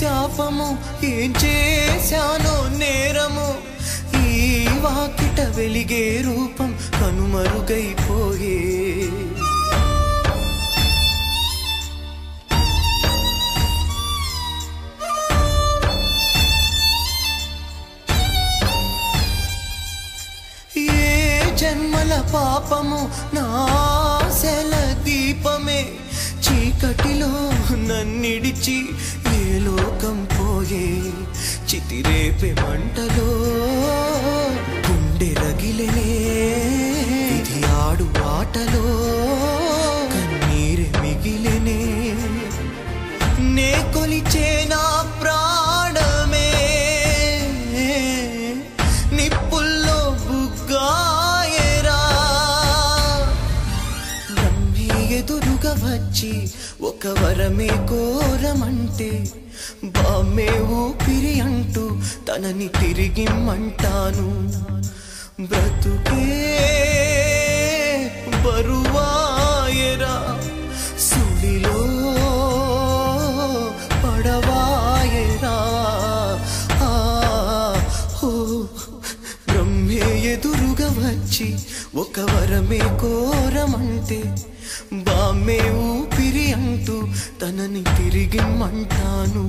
శాపము ఏం చేశానో నేరము ఈ వాకిట వెలిగే రూపం కనుమరుగైపోయే జన్మల పాపము నాశల దీపమే చీకటిలో నన్నిడిచి ఏ లోకం పోయే చితిరేపే మంటలో గుండె రగిలనే ఇది ఆడు ఆటలో కన్నీరే మిగిలనే నే కొలిచే నా ప్రాణమే నిప్పుల్లో బుగ్గా ఎదురుగా వచ్చి ఒక వరమే కోరమంటే బామ్మే ఊపిరి అంటూ తనని తిరిగిమ్మంటాను బ్రతుకే బరువాయరా సుడిలో పడవాయరా బ్రహ్మే ఎదురుగా వచ్చి ఒక వరమే కోరమంటే బామ్మే ఊపిరి అంటూ తనని తిరిగిమ్మంటాను